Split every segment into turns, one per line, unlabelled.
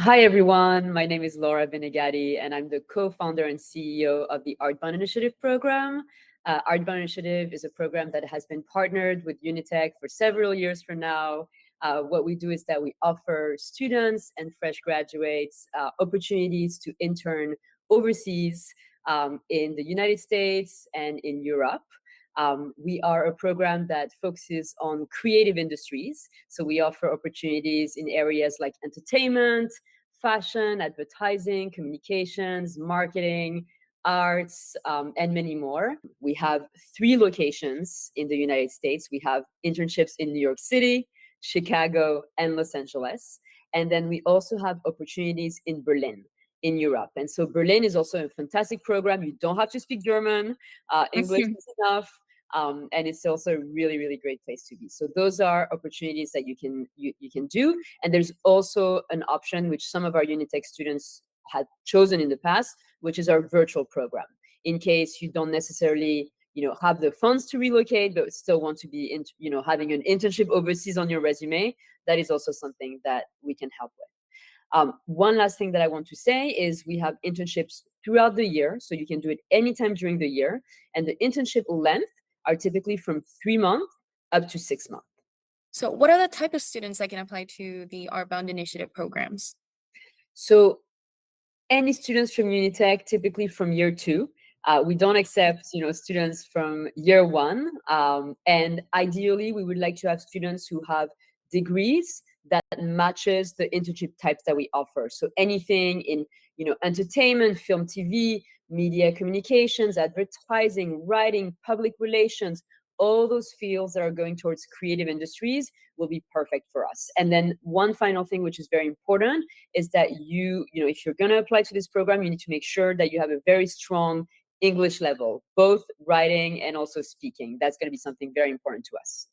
Hi, everyone. My name is Laura Benegatti, and I'm the co-founder and CEO of the ArtBound Initiative program. ArtBound Initiative is a program that has been partnered with UNITEC for several years from now. What we do is that we offer students and fresh graduates opportunities to intern overseas in the United States and in Europe. We are a program that focuses on creative industries. So we offer opportunities in areas like entertainment, fashion, advertising, communications, marketing, arts, and many more. We have 3 locations in the United States. We have internships in New York City, Chicago, and Los Angeles. And then we also have opportunities in Berlin, in Europe. And so Berlin is also a fantastic program. You don't have to speak German. English is enough. And it's also a really, really great place to be. So those are opportunities that you can do. And there's also an option which some of our Unitec students had chosen in the past, which is our virtual program. In case you don't necessarily, have the funds to relocate, but still want to be, having an internship overseas on your resume, that is also something that we can help with. One last thing that I want to say is we have internships throughout the year, so you can do it anytime during the year. And the internship length are typically from 3 months up to 6 months.
So what are the type of students that can apply to the ArtBound Initiative programs?
So any students from Unitec, typically from year 2. We don't accept, students from year 1. And ideally, we would like to have students who have degrees that matches the internship types that we offer. So anything in, entertainment, film, TV, media communications, advertising, writing, public relations, all those fields that are going towards creative industries will be perfect for us. And then one final thing, which is very important, is that if you're going to apply to this program, you need to make sure that you have a very strong English level, both writing and also speaking. That's going to be something very important to us.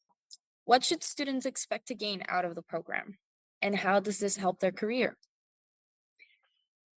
What should students expect to gain out of the program? And how does this help their career?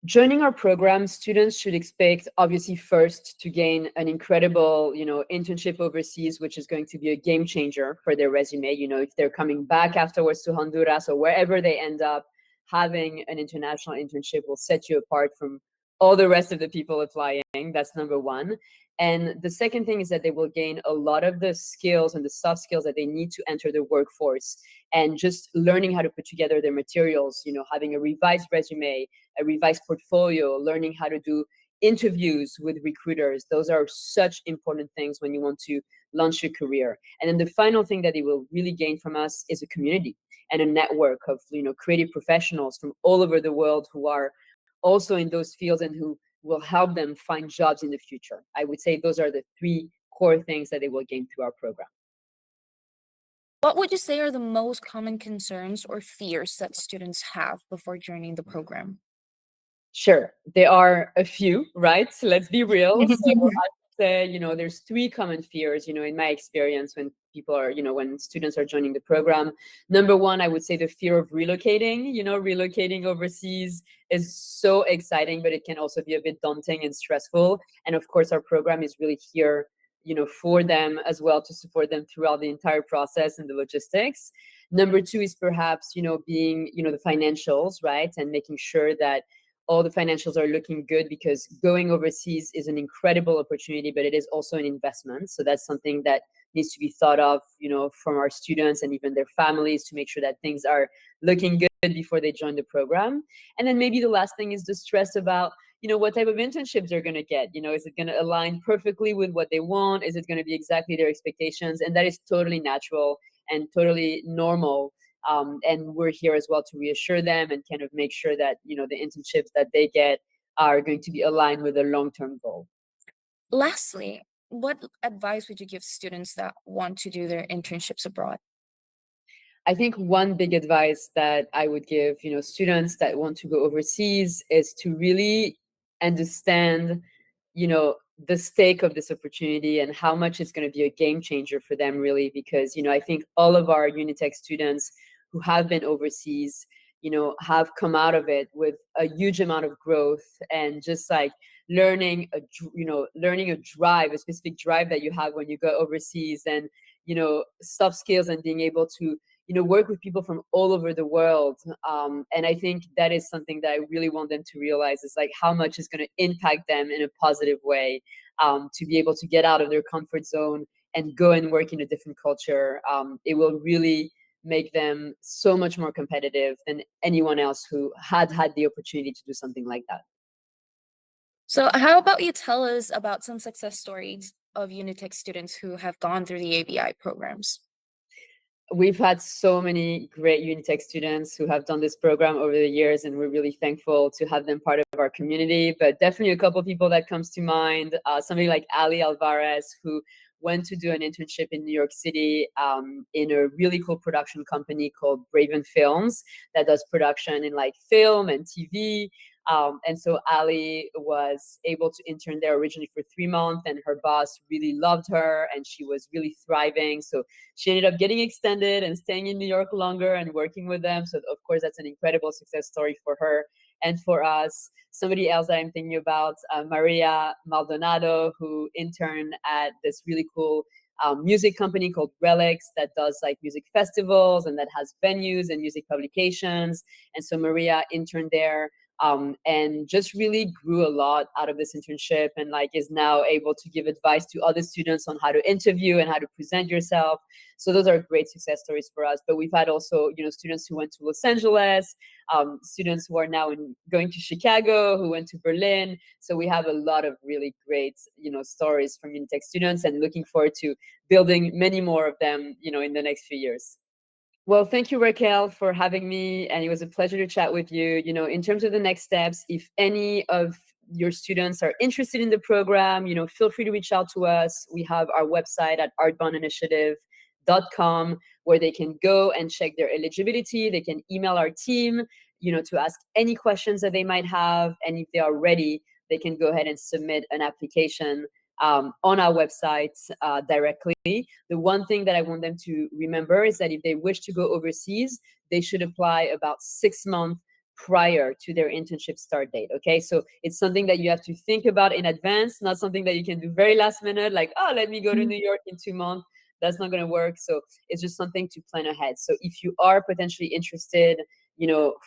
Joining our program, students should expect, obviously, first to gain an incredible, internship overseas, which is going to be a game changer for their resume. If they're coming back afterwards to Honduras or wherever they end up, having an international internship will set you apart from all the rest of the people applying. That's number one. And the second thing is that they will gain a lot of the skills and the soft skills that they need to enter the workforce, and just learning how to put together their materials, having a revised resume, a revised portfolio, learning how to do interviews with recruiters. Those are such important things when you want to launch your career. And then the final thing that they will really gain from us is a community and a network of, creative professionals from all over the world who are also in those fields and who will help them find jobs in the future. I would say those are the 3 core things that they will gain through our program.
What would you say are the most common concerns or fears that students have before joining the program?
Sure, there are a few, right? So let's be real. So I would say, there's 3 common fears, in my experience when people are, when students are joining the program. Number 1, I would say the fear of relocating. Relocating overseas is so exciting, but it can also be a bit daunting and stressful. And of course, our program is really here, for them as well, to support them throughout the entire process and the logistics. Number 2 is perhaps, being, the financials, right? And making sure that all the financials are looking good, because going overseas is an incredible opportunity, but it is also an investment. So that's something that needs to be thought of, from our students and even their families, to make sure that things are looking good before they join the program. And then maybe the last thing is the stress about, what type of internships they're going to get. Is it going to align perfectly with what they want? Is it going to be exactly their expectations? And that is totally natural and totally normal. And we're here as well to reassure them and kind of make sure that, the internships that they get are going to be aligned with a long-term goal.
Lastly, what advice would you give students that want to do their internships abroad?
I think one big advice that I would give, students that want to go overseas is to really understand, the stake of this opportunity and how much it's going to be a game changer for them, really, because, I think all of our Unitec students who have been overseas, have come out of it with a huge amount of growth, and just like learning a drive, a specific drive that you have when you go overseas, and, soft skills, and being able to, work with people from all over the world. And I think that is something that I really want them to realize, is like how much is going to impact them in a positive way, to be able to get out of their comfort zone and go and work in a different culture. It will really make them so much more competitive than anyone else who had the opportunity to do something like that.
So how about you tell us about some success stories of UNITEC students who have gone through the ABI programs?
We've had so many great UNITEC students who have done this program over the years, and we're really thankful to have them part of our community. But definitely a couple of people that comes to mind, somebody like Ali Alvarez, who went to do an internship in New York City, in a really cool production company called Braven Films that does production in like film and TV. And so Ali was able to intern there originally for 3 months, and her boss really loved her and she was really thriving. So she ended up getting extended and staying in New York longer and working with them. So of course, that's an incredible success story for her and for us. Somebody else that I'm thinking about, Maria Maldonado, who interned at this really cool music company called Relics that does like music festivals and that has venues and music publications. And so Maria interned there, and just really grew a lot out of this internship, and like is now able to give advice to other students on how to interview and how to present yourself. So those are great success stories for us. But we've had also, students who went to Los Angeles, students who are now going to Chicago, who went to Berlin. So we have a lot of really great, stories from UNITEC students, and looking forward to building many more of them, in the next few years. Well, thank you, Raquel, for having me. And it was a pleasure to chat with you. In terms of the next steps, if any of your students are interested in the program, feel free to reach out to us. We have our website at artboundinitiative.com, where they can go and check their eligibility. They can email our team, to ask any questions that they might have. And if they are ready, they can go ahead and submit an application on our website directly. The one thing that I want them to remember is that if they wish to go overseas, they should apply about 6 months prior to their internship start date. Okay, so it's something that you have to think about in advance, not something that you can do very last minute, like, oh, let me go to New York in 2 months. That's not going to work. So it's just something to plan ahead. So if you are potentially interested,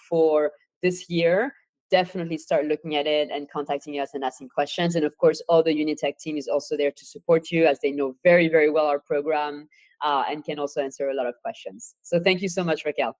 for this year, definitely start looking at it and contacting us and asking questions. And of course, all the UNITEC team is also there to support you, as they know very, very well our program, and can also answer a lot of questions. So thank you so much, Raquel.